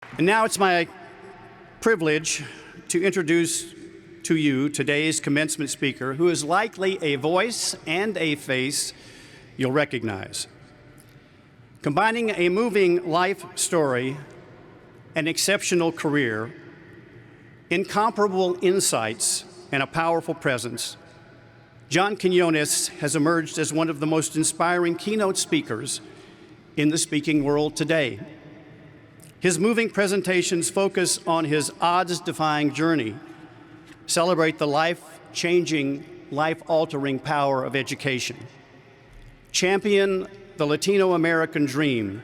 And now it's my privilege to introduce to you today's commencement speaker, who is likely a voice and a face you'll recognize. Combining a moving life story, an exceptional career, incomparable insights, and a powerful presence, John Quinones has emerged as one of the most inspiring keynote speakers in the speaking world today. His moving presentations focus on his odds-defying journey, celebrate the life-changing, life-altering power of education, champion the Latino American dream,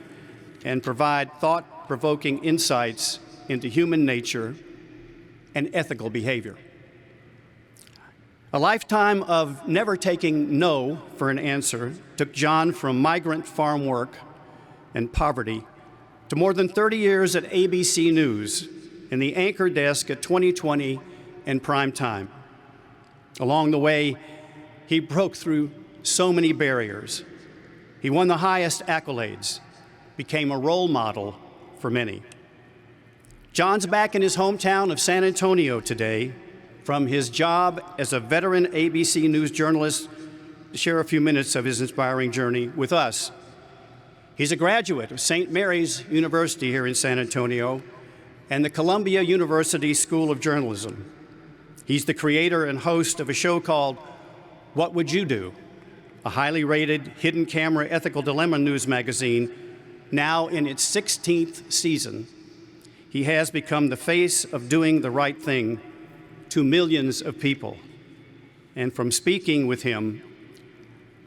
and provide thought-provoking insights into human nature and ethical behavior. A lifetime of never taking no for an answer took John from migrant farm work and poverty to more than 30 years at ABC News in the anchor desk at 2020 and prime time. Along the way, he broke through so many barriers. He won the highest accolades, became a role model for many. John's back in his hometown of San Antonio today from his job as a veteran ABC News journalist to share a few minutes of his inspiring journey with us. He's a graduate of St. Mary's University here in San Antonio and the Columbia University School of Journalism. He's the creator and host of a show called What Would You Do?, a highly rated hidden camera ethical dilemma news magazine, now in its 16th season. He has become the face of doing the right thing to millions of people. And from speaking with him,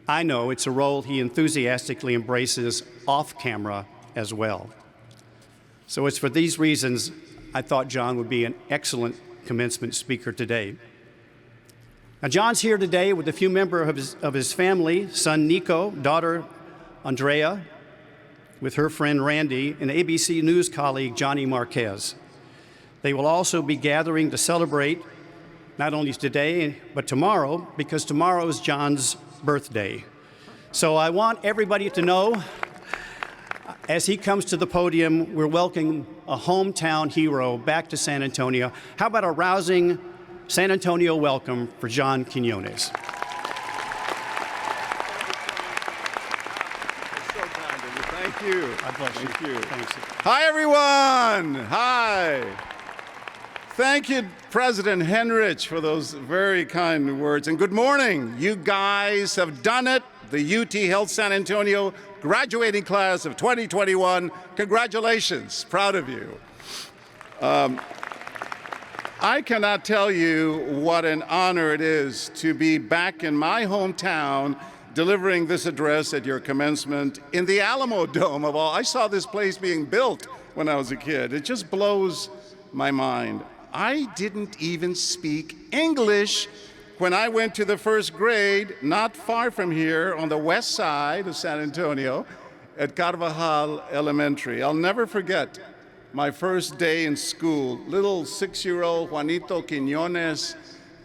I know it's a role he enthusiastically embraces off camera as well. So it's for these reasons I thought John would be an excellent commencement speaker today. Now, John's here today with a few members of his family, son Nico, daughter Andrea, with her friend Randy, and ABC News colleague Johnny Marquez. They will also be gathering to celebrate not only today, but tomorrow, because tomorrow is John's birthday. So I want everybody to know, as he comes to the podium, we're welcoming a hometown hero back to San Antonio. How about a rousing San Antonio welcome for John Quinones? Thank you. God bless you. Thank you. Thanks. Hi, everyone. Hi. Thank you, President Henrich, for those very kind words. And good morning. You guys have done it. The UT Health San Antonio graduating class of 2021. Congratulations. Proud of you. I cannot tell you what an honor it is to be back in my hometown delivering this address at your commencement in the Alamo Dome of all. I saw this place being built when I was a kid. It just blows my mind. I didn't even speak English when I went to the first grade, not far from here on the west side of San Antonio at Carvajal Elementary. I'll never forget my first day in school. Little 6-year-old Juanito Quinones.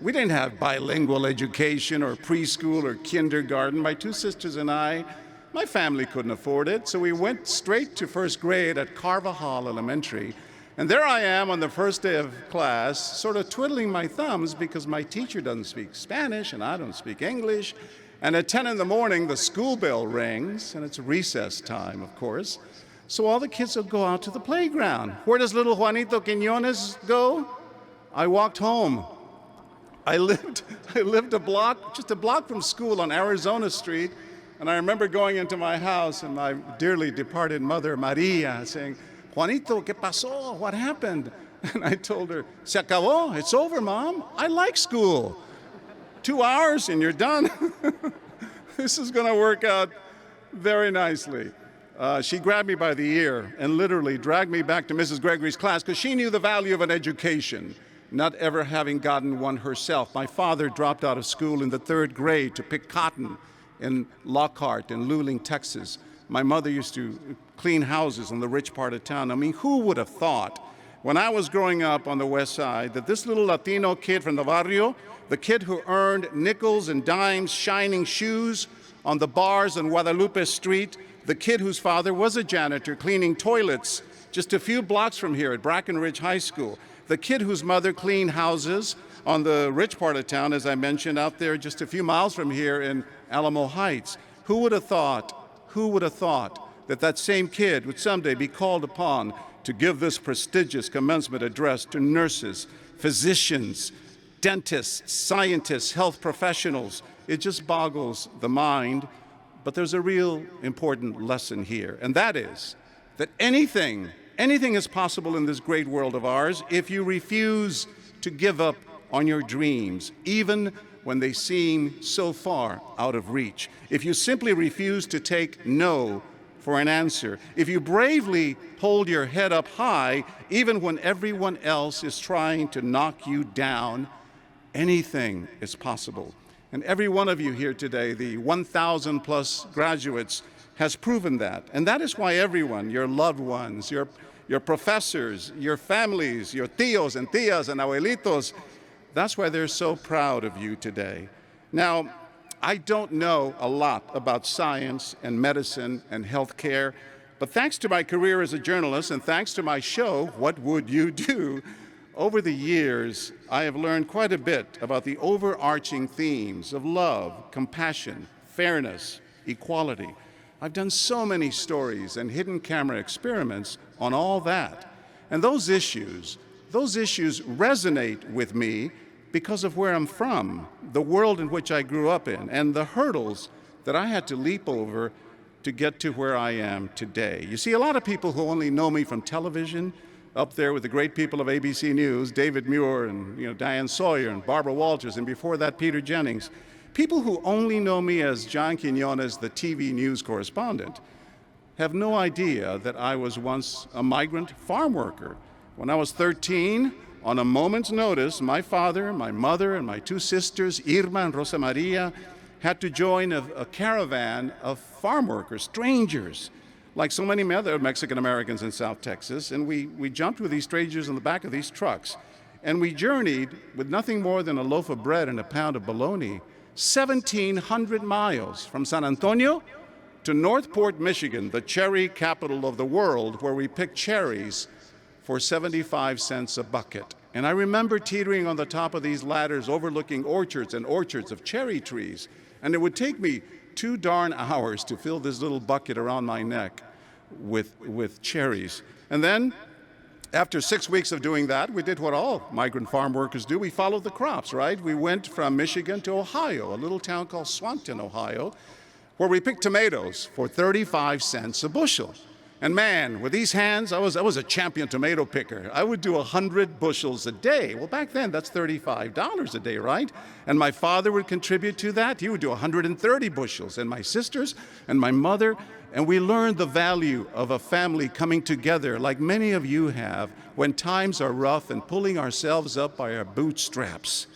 We didn't have bilingual education or preschool or kindergarten. My two sisters and I, my family couldn't afford it, so we went straight to first grade at Carvajal Elementary. And there I am on the first day of class, sort of twiddling my thumbs because my teacher doesn't speak Spanish and I don't speak English. And at 10 in the morning, the school bell rings, and it's recess time, of course. So all the kids will go out to the playground. Where does little Juanito Quinones go? I walked home. I lived a block, just a block from school on Arizona Street, and I remember going into my house and my dearly departed mother, Maria, saying, Juanito, ¿qué pasó? What happened? And I told her, Se acabó, it's over, Mom. I like school. 2 hours and you're done. This is gonna work out very nicely. She grabbed me by the ear and literally dragged me back to Mrs. Gregory's class because she knew the value of an education, not ever having gotten one herself. My father dropped out of school in the 3rd grade to pick cotton in Lockhart in Luling, Texas. My mother used to clean houses in the rich part of town. I mean, who would have thought when I was growing up on the west side that this little Latino kid from the barrio, the kid who earned nickels and dimes shining shoes on the bars on Guadalupe Street, the kid whose father was a janitor cleaning toilets just a few blocks from here at Brackenridge High School. The kid whose mother cleaned houses on the rich part of town, as I mentioned, out there just a few miles from here in Alamo Heights. Who would have thought that that same kid would someday be called upon to give this prestigious commencement address to nurses, physicians, dentists, scientists, health professionals? It just boggles the mind. But there's a real important lesson here, and that is that anything is possible in this great world of ours if you refuse to give up on your dreams, even when they seem so far out of reach. If you simply refuse to take no for an answer, if you bravely hold your head up high, even when everyone else is trying to knock you down, anything is possible. And every one of you here today, the 1,000 plus graduates, has proven that. And that is why everyone, your loved ones, your professors, your families, your tíos and tías and abuelitos, that's why they're so proud of you today. Now, I don't know a lot about science and medicine and healthcare, but thanks to my career as a journalist and thanks to my show, What Would You Do?, over the years, I have learned quite a bit about the overarching themes of love, compassion, fairness, equality. I've done so many stories and hidden camera experiments on all that. And those issues resonate with me because of where I'm from, the world in which I grew up in, and the hurdles that I had to leap over to get to where I am today. You see, a lot of people who only know me from television, up there with the great people of ABC News, David Muir and Diane Sawyer and Barbara Walters, and before that, Peter Jennings. People who only know me as John Quinones, the TV news correspondent, have no idea that I was once a migrant farm worker. When I was 13, on a moment's notice, my father, my mother, and my two sisters, Irma and Rosa Maria, had to join a caravan of farm workers, strangers, like so many other Mexican Americans in South Texas, and we jumped with these strangers in the back of these trucks, and we journeyed with nothing more than a loaf of bread and a pound of bologna, 1,700 miles from San Antonio to Northport, Michigan, the cherry capital of the world, where we picked cherries for 75 cents a bucket. And I remember teetering on the top of these ladders overlooking orchards and orchards of cherry trees, and it would take me 2 darn hours to fill this little bucket around my neck with cherries. And then, after 6 weeks of doing that, we did what all migrant farm workers do. We followed the crops, right? We went from Michigan to Ohio, a little town called Swanton, Ohio, where we picked tomatoes for 35 cents a bushel. And man, with these hands, I was a champion tomato picker. I would do 100 bushels a day. Well, back then, that's $35 a day, right? And my father would contribute to that. He would do 130 bushels, and my sisters and my mother. And we learned the value of a family coming together, like many of you have, when times are rough and pulling ourselves up by our bootstraps.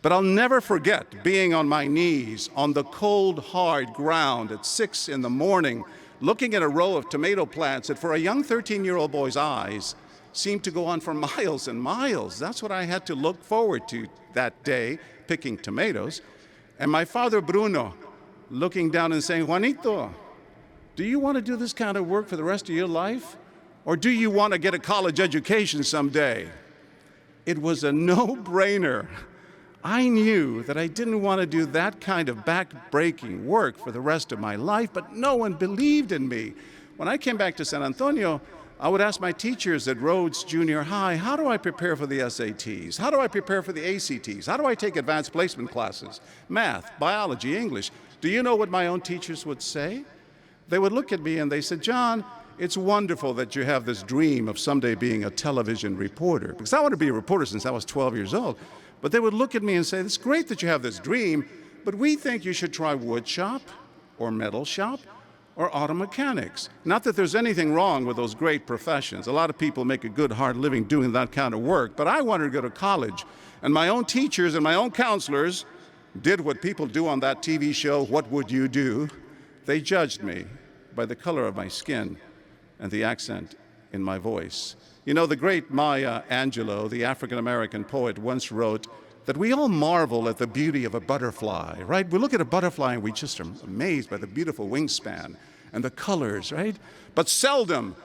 But I'll never forget being on my knees on the cold, hard ground at 6 in the morning, looking at a row of tomato plants that for a young 13-year-old boy's eyes seemed to go on for miles and miles. That's what I had to look forward to that day, picking tomatoes. And my father, Bruno, looking down and saying, "Juanito, do you want to do this kind of work for the rest of your life? Or do you want to get a college education someday?" It was a no-brainer. I knew that I didn't want to do that kind of back-breaking work for the rest of my life, but no one believed in me. When I came back to San Antonio, I would ask my teachers at Rhodes Junior High, how do I prepare for the SATs? How do I prepare for the ACTs? How do I take advanced placement classes? Math, biology, English. Do you know what my own teachers would say? They would look at me and they said, "John, it's wonderful that you have this dream of someday being a television reporter." Because I wanted to be a reporter since I was 12 years old. But they would look at me and say, "It's great that you have this dream, but we think you should try wood shop or metal shop or auto mechanics." Not that there's anything wrong with those great professions. A lot of people make a good, hard living doing that kind of work. But I wanted to go to college. And my own teachers and my own counselors did what people do on that TV show, What Would You Do? They judged me by the color of my skin and the accent in my voice. You know, the great Maya Angelou, the African-American poet, once wrote that we all marvel at the beauty of a butterfly, right? We look at a butterfly and we just are amazed by the beautiful wingspan and the colors, right? But seldom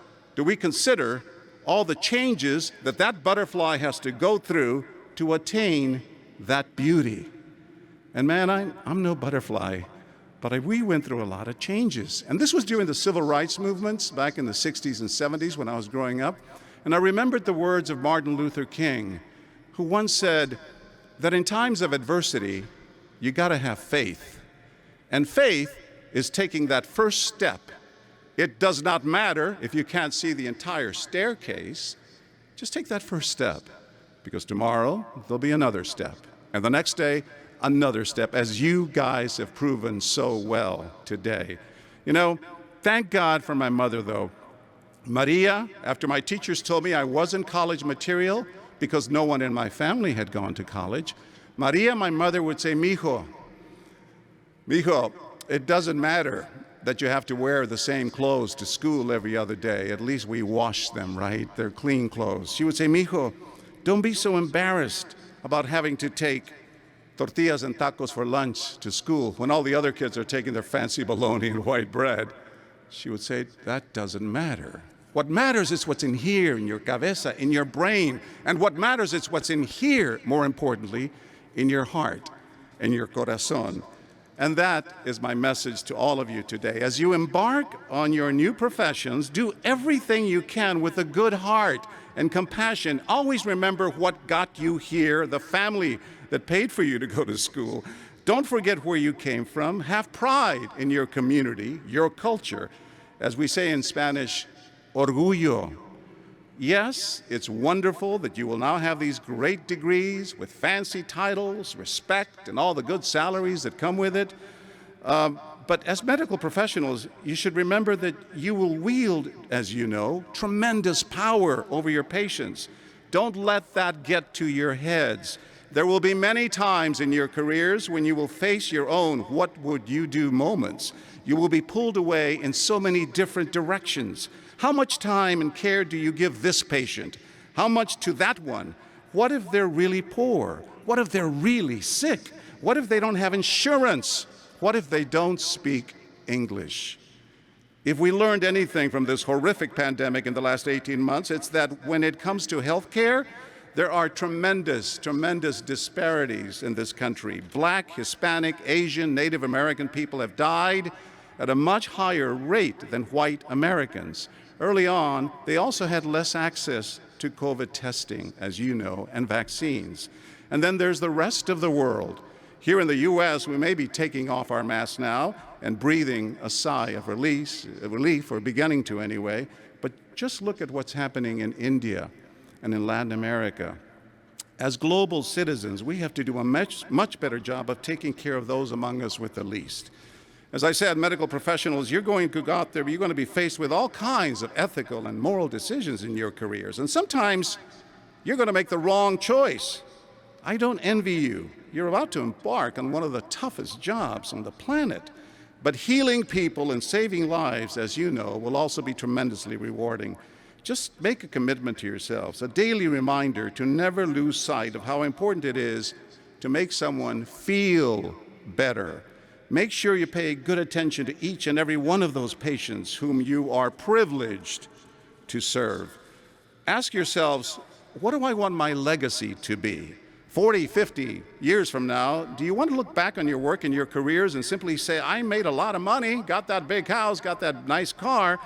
do we consider all the changes that that butterfly has to go through to attain that beauty. And man, I'm no butterfly, but we went through a lot of changes. And this was during the civil rights movements back in the 60s and 70s when I was growing up. And I remembered the words of Martin Luther King, who once said that in times of adversity, you gotta have faith. And faith is taking that first step. It does not matter if you can't see the entire staircase. Just take that first step, because tomorrow there'll be another step, and the next day, another step, as you guys have proven so well today. You know, thank God for my mother, though. Maria, after my teachers told me I wasn't college material because no one in my family had gone to college, Maria, my mother, would say, mijo, it doesn't matter that you have to wear the same clothes to school every other day. At least we wash them, right? They're clean clothes. She would say, mijo, don't be so embarrassed about having to take tortillas and tacos for lunch to school when all the other kids are taking their fancy bologna and white bread. She would say, that doesn't matter. What matters is what's in here, in your cabeza, in your brain. And what matters is what's in here, more importantly, in your heart, in your corazón. And that is my message to all of you today. As you embark on your new professions, do everything you can with a good heart and compassion. Always remember what got you here, the family that paid for you to go to school. Don't forget where you came from. Have pride in your community, your culture. As we say in Spanish, orgullo. Yes, it's wonderful that you will now have these great degrees with fancy titles, respect, and all the good salaries that come with it. But as medical professionals, you should remember that you will wield, as you know, tremendous power over your patients. Don't let that get to your heads. There will be many times in your careers when you will face your own what would you do moments. You will be pulled away in so many different directions. How much time and care do you give this patient? How much to that one? What if they're really poor? What if they're really sick? What if they don't have insurance? What if they don't speak English? If we learned anything from this horrific pandemic in the last 18 months, it's that when it comes to health care, there are tremendous disparities in this country. Black, Hispanic, Asian, Native American people have died at a much higher rate than white Americans. Early on, they also had less access to COVID testing, as you know, and vaccines. And then there's the rest of the world. Here in the US, we may be taking off our masks now and breathing a sigh of relief, or beginning to anyway, but just look at what's happening in India and in Latin America. As global citizens, we have to do a much better job of taking care of those among us with the least. As I said, medical professionals, you're going to go out there, you're going to be faced with all kinds of ethical and moral decisions in your careers. And sometimes you're going to make the wrong choice. I don't envy you. You're about to embark on one of the toughest jobs on the planet. But healing people and saving lives, as you know, will also be tremendously rewarding. Just make a commitment to yourselves, a daily reminder to never lose sight of how important it is to make someone feel better. Make sure you pay good attention to each and every one of those patients whom you are privileged to serve. Ask yourselves, what do I want my legacy to be? 40, 50 years from now, do you want to look back on your work and your careers and simply say, I made a lot of money, got that big house, got that nice car?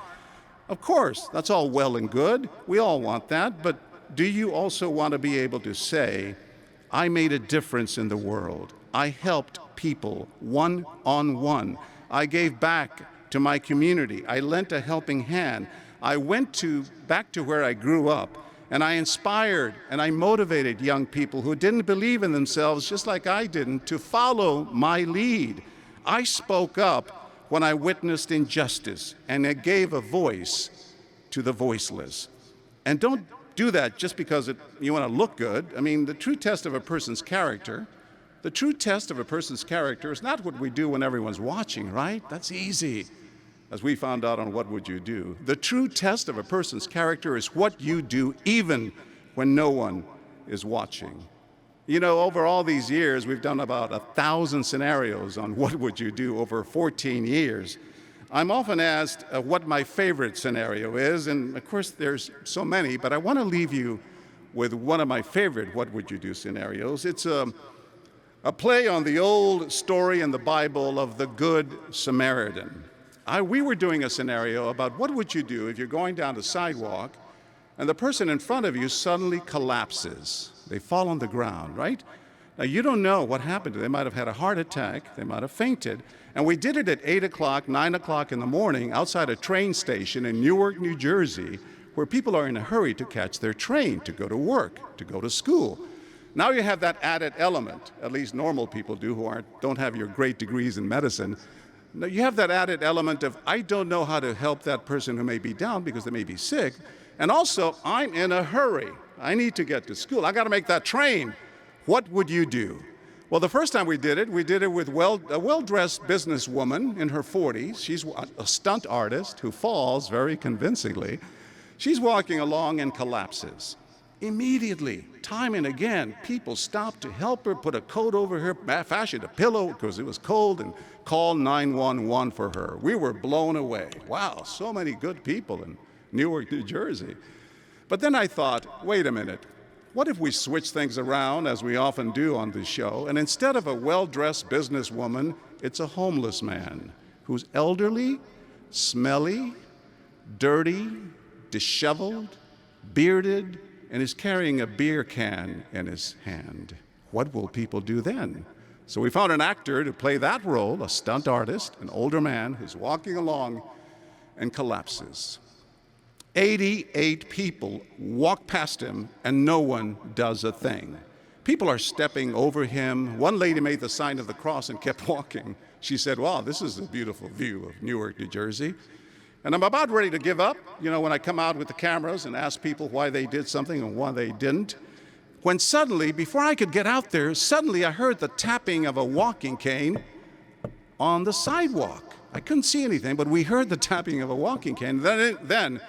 Of course, that's all well and good. We all want that. But do you also want to be able to say, I made a difference in the world. I helped people one-on-one. I gave back to my community. I lent a helping hand. I went back to where I grew up, and I inspired and I motivated young people who didn't believe in themselves, just like I didn't, to follow my lead. I spoke up when I witnessed injustice, and it gave a voice to the voiceless. And don't do that just because you want to look good. I mean, the true test of a person's character is not what we do when everyone's watching, right? That's easy, as we found out on What Would You Do? The true test of a person's character is what you do even when no one is watching. You know, over all these years, we've done about 1,000 scenarios on What Would You Do over 14 years. I'm often asked what my favorite scenario is, and of course there's so many, but I want to leave you with one of my favorite what would you do scenarios. It's a play on the old story in the Bible of the Good Samaritan. We were doing a scenario about what would you do if you're going down the sidewalk and the person in front of you suddenly collapses. They fall on the ground, right? Now, you don't know what happened to them. They might have had a heart attack. They might have fainted. And we did it at 8 o'clock, 9 o'clock in the morning outside a train station in Newark, New Jersey, where people are in a hurry to catch their train, to go to work, to go to school. Now you have that added element, at least normal people do who don't have your great degrees in medicine. Now you have that added element of, I don't know how to help that person who may be down because they may be sick. And also, I'm in a hurry. I need to get to school. I got to make that train. What would you do? Well, the first time we did it with a well-dressed businesswoman in her 40s. She's a stunt artist who falls very convincingly. She's walking along and collapses. Immediately, time and again, people stopped to help her, put a coat over her, fashioned a pillow because it was cold, and called 911 for her. We were blown away. Wow, so many good people in Newark, New Jersey. But then I thought, wait a minute. What if we switch things around, as we often do on this show, and instead of a well-dressed businesswoman, it's a homeless man who's elderly, smelly, dirty, disheveled, bearded, and is carrying a beer can in his hand. What will people do then? So we found an actor to play that role, a stunt artist, an older man who's walking along and collapses. 88 people walk past him, and no one does a thing. People are stepping over him. One lady made the sign of the cross and kept walking. She said, wow, this is a beautiful view of Newark, New Jersey. And I'm about ready to give up, when I come out with the cameras and ask people why they did something and why they didn't. When suddenly, before I could get out there, I heard the tapping of a walking cane on the sidewalk. I couldn't see anything, but we heard the tapping of a walking cane. Then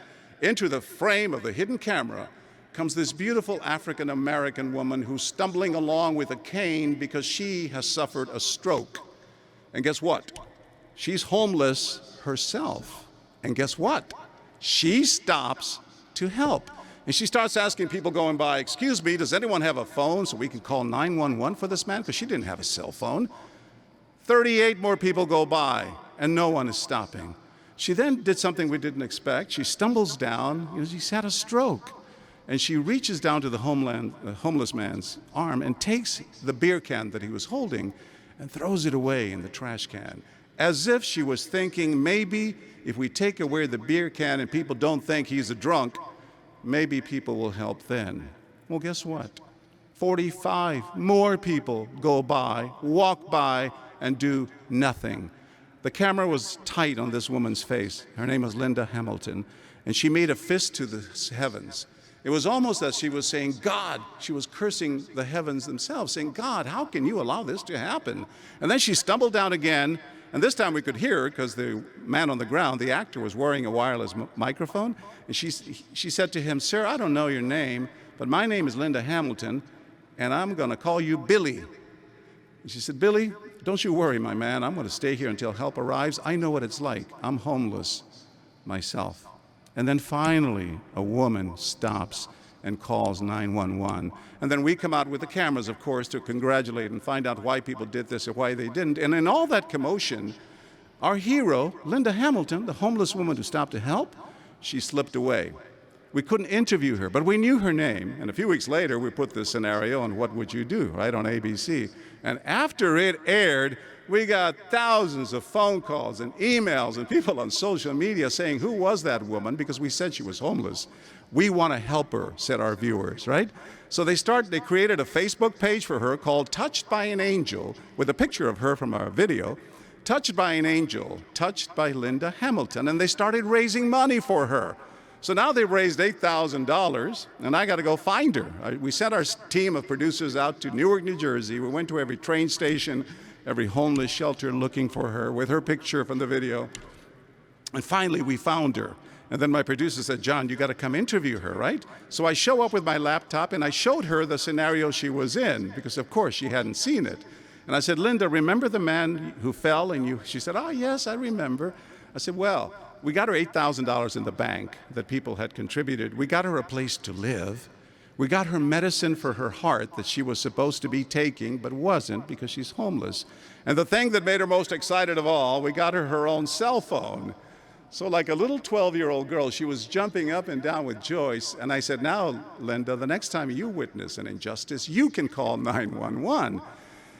into the frame of the hidden camera comes this beautiful African-American woman who's stumbling along with a cane because she has suffered a stroke. And guess what? She's homeless herself. And guess what? She stops to help. And she starts asking people going by, excuse me, does anyone have a phone so we can call 911 for this man? Because she didn't have a cell phone. 38 more people go by, and no one is stopping. She then did something we didn't expect. She stumbles down. She's had a stroke. And she reaches down to the homeless man's arm and takes the beer can that he was holding and throws it away in the trash can, as if she was thinking, maybe if we take away the beer can and people don't think he's a drunk, maybe people will help then. Well, guess what? 45 more people go by, walk by, and do nothing. The camera was tight on this woman's face. Her name was Linda Hamilton, and she made a fist to the heavens. It was almost as she was saying, God, she was cursing the heavens themselves, saying, God, how can you allow this to happen? And then she stumbled down again, and this time we could hear her because the man on the ground, the actor, was wearing a wireless microphone. And she said to him, sir, I don't know your name, but my name is Linda Hamilton, and I'm going to call you Billy. And she said, Billy, don't you worry, my man. I'm going to stay here until help arrives. I know what it's like. I'm homeless myself. And then finally, a woman stops and calls 911. And then we come out with the cameras, of course, to congratulate and find out why people did this or why they didn't. And in all that commotion, our hero, Linda Hamilton, the homeless woman who stopped to help, she slipped away. We couldn't interview her, but we knew her name. And a few weeks later, we put this scenario on What Would You Do, right, on ABC. And after it aired, we got thousands of phone calls and emails and people on social media saying, who was that woman? Because we said she was homeless. We want to help her, said our viewers, right? So they created a Facebook page for her called Touched by an Angel, with a picture of her from our video. Touched by an Angel, touched by Linda Hamilton. And they started raising money for her. So now they've raised $8,000, and I got to go find her. We sent our team of producers out to Newark, New Jersey. We went to every train station, every homeless shelter looking for her with her picture from the video. And finally, we found her. And then my producer said, John, you got to come interview her, right? So I show up with my laptop, and I showed her the scenario she was in, because, of course, she hadn't seen it. And I said, Linda, remember the man who fell? And she said, oh, yes, I remember. I said, well, we got her $8,000 in the bank that people had contributed. We got her a place to live. We got her medicine for her heart that she was supposed to be taking but wasn't because she's homeless. And the thing that made her most excited of all, we got her her own cell phone. So like a little 12-year-old girl, she was jumping up and down with joy. And I said, now, Linda, the next time you witness an injustice, you can call 911.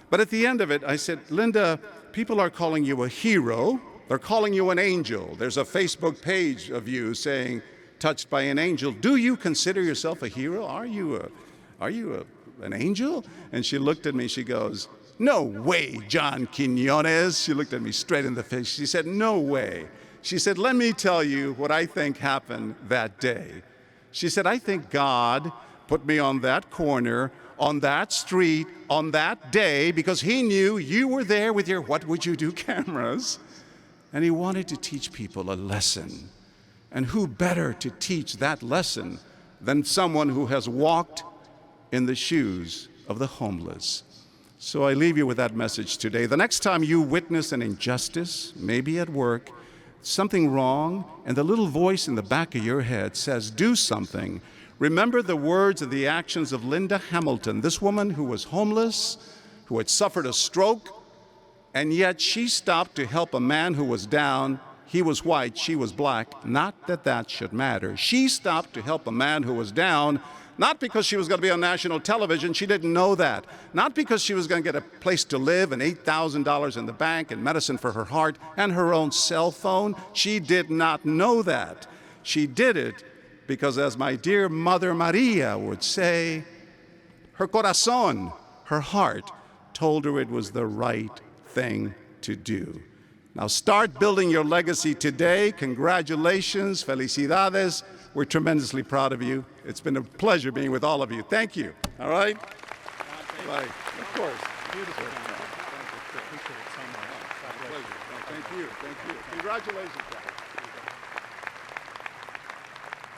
But at the end of it, I said, Linda, people are calling you a hero. They're calling you an angel. There's a Facebook page of you saying, touched by an angel. Do you consider yourself a hero? Are you an angel? And she looked at me, she goes, no way, John Quinones. She looked at me straight in the face. She said, no way. She said, let me tell you what I think happened that day. She said, I think God put me on that corner, on that street, on that day, because he knew you were there with your What Would You Do cameras, and he wanted to teach people a lesson. And who better to teach that lesson than someone who has walked in the shoes of the homeless? So I leave you with that message today. The next time you witness an injustice, maybe at work, something wrong, and the little voice in the back of your head says, do something, remember the words and the actions of Linda Hamilton, this woman who was homeless, who had suffered a stroke, and yet she stopped to help a man who was down. He was white, she was black. Not that that should matter. She stopped to help a man who was down, not because she was going to be on national television. She didn't know that. Not because she was going to get a place to live and $8,000 in the bank and medicine for her heart and her own cell phone. She did not know that. She did it because, as my dear Mother Maria would say, her corazón, her heart, told her it was the right thing to do. Now start building your legacy today. Congratulations, felicidades. We're tremendously proud of you. It's been a pleasure being with all of you. Thank you. All right? Right. Of course. Beautiful. Thank you. Thank you. Congratulations, guys.